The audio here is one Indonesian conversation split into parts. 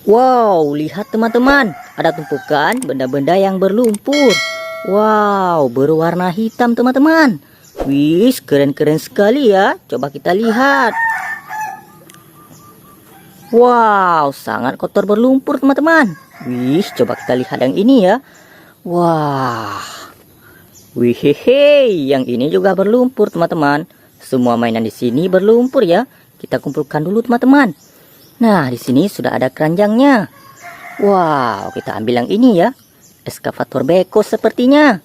Wow, lihat teman-teman, ada tumpukan benda-benda yang berlumpur. Wow, berwarna hitam teman-teman. Wih, keren-keren sekali ya. Coba kita lihat. Wow, sangat kotor berlumpur teman-teman. Wih, coba kita lihat yang ini ya. Wah, wih, hehe, yang ini juga berlumpur teman-teman. Semua mainan di sini berlumpur ya. Kita kumpulkan dulu teman-teman. Nah, di sini sudah ada keranjangnya. Wow, kita ambil yang ini ya. Eskavator beko sepertinya.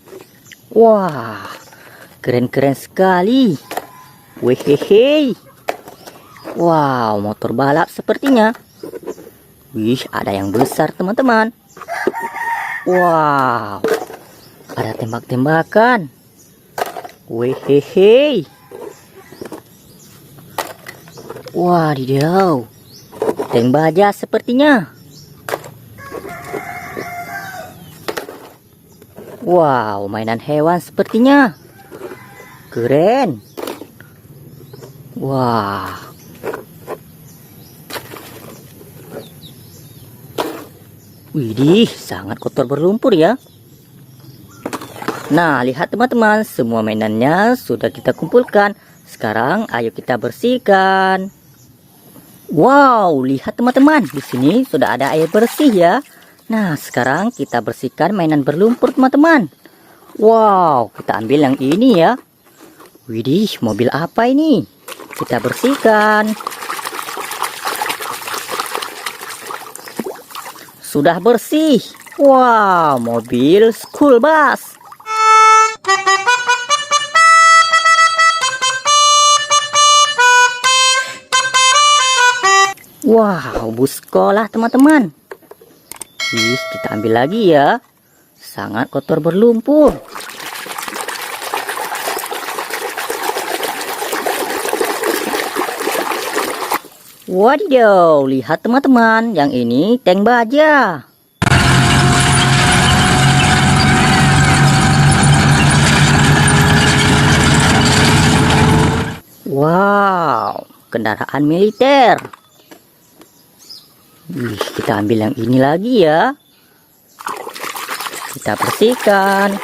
Wah, keren-keren sekali. Wehehe. Wow, motor balap sepertinya. Wih, ada yang besar teman-teman. Wow, ada tembak-tembakan. Wehehe. Wadidaw. Tank baja sepertinya. Wow, mainan hewan sepertinya. Keren. Wah. Widih, sangat kotor berlumpur ya. Nah, lihat teman-teman, semua mainannya sudah kita kumpulkan. Sekarang ayo kita bersihkan. Wow, lihat teman-teman, di sini sudah ada air bersih ya. Nah, sekarang kita bersihkan mainan berlumpur teman-teman. Wow, kita ambil yang ini ya. Widih, mobil apa ini? Kita bersihkan. Sudah bersih. Wow, mobil school bus. Wow, bus sekolah teman-teman. Wih, kita ambil lagi ya. Sangat kotor berlumpur. Wadidaw, lihat teman-teman, yang ini tank baja. Wow, kendaraan militer. Wih, kita ambil yang ini lagi ya. Kita bersihkan.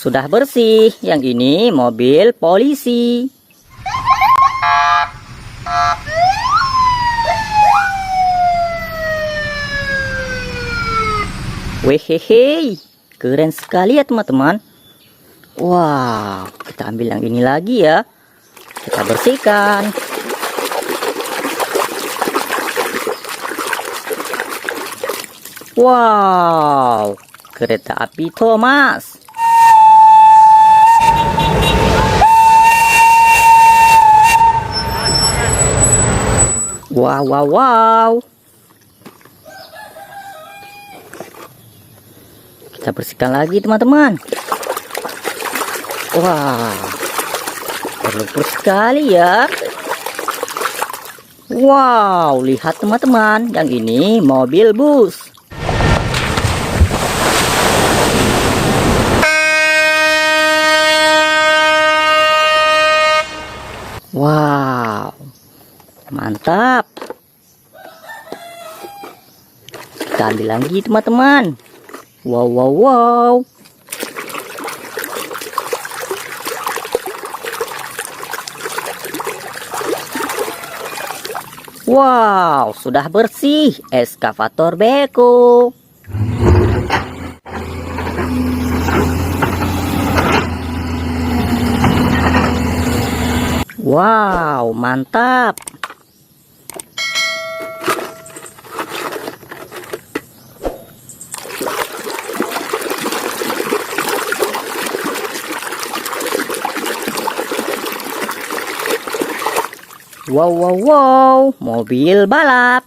Sudah bersih. Yang ini mobil polisi. Wehehe, keren sekali ya teman-teman. Wow, kita ambil yang ini lagi ya. Kita bersihkan. Wow, kereta api Thomas. Wow, wow, wow. Kita bersihkan lagi teman-teman. Wah, berlumpur sekali ya. Wow, lihat teman-teman, yang ini mobil bus. Wow, mantap. Kita ambil lagi teman-teman. Wow, wow, wow. Wow, sudah bersih eskavator beko. Wow, mantap. Wow, wow, wow, mobil balap.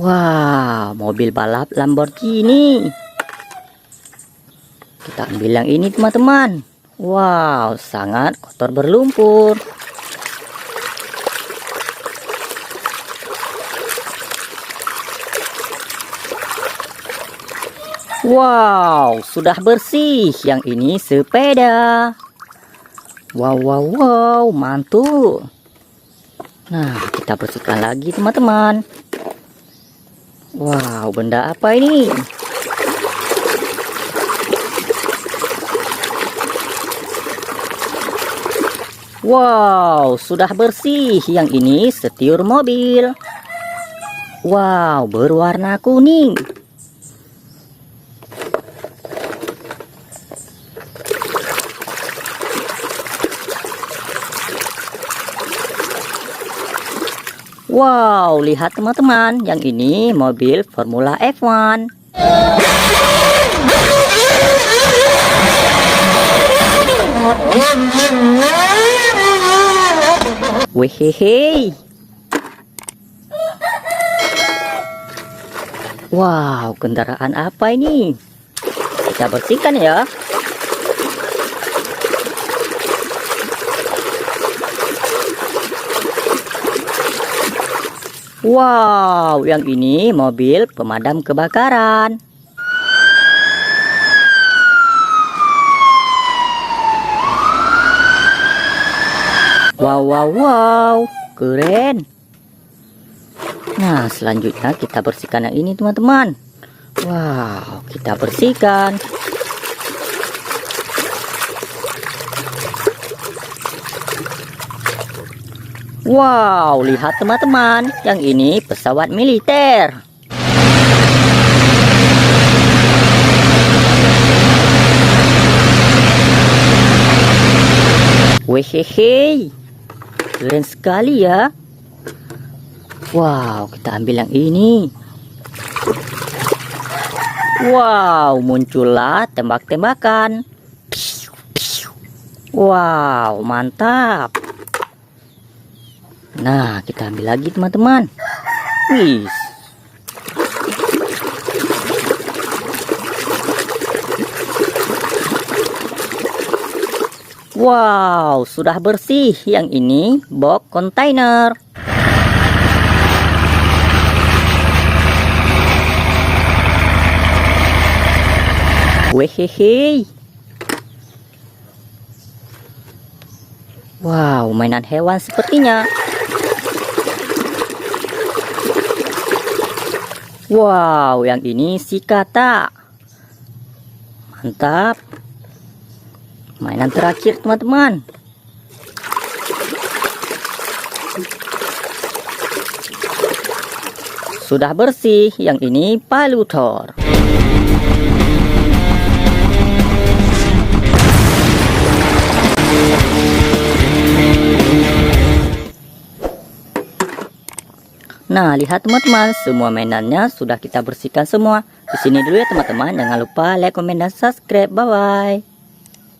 Wah, mobil balap Lamborghini. Kita ambil yang ini teman-teman. Wow, sangat kotor berlumpur. Wow, sudah bersih. Yang ini sepeda. Wow, wow, wow, mantul. Nah, kita bersihkan lagi teman-teman. Wow, benda apa ini? Wow, sudah bersih. Yang ini setir mobil. Wow, berwarna kuning. Wow, lihat teman-teman, yang ini mobil Formula F1. Wehehe. Wow, kendaraan apa ini? Kita bersihkan ya. Wow, yang ini mobil pemadam kebakaran. Wow, wow, wow, keren. Nah, selanjutnya kita bersihkan yang ini teman-teman. Wow, kita bersihkan. Wow, lihat teman-teman, yang ini pesawat militer. Wehehe, keren sekali ya. Wow, kita ambil yang ini. Wow, muncullah tembak-tembakan. Wow, mantap. Nah, kita ambil lagi teman-teman. Wih. Wow, sudah bersih. Yang ini box kontainer. Wehehe. Wow, mainan hewan sepertinya. Wow, yang ini si kata. Mantap. Mainan terakhir teman-teman. Sudah bersih, yang ini palutor. Nah, lihat teman-teman, semua mainannya sudah kita bersihkan semua. Di sini dulu ya teman-teman. Jangan lupa like, komen, dan subscribe. Bye-bye.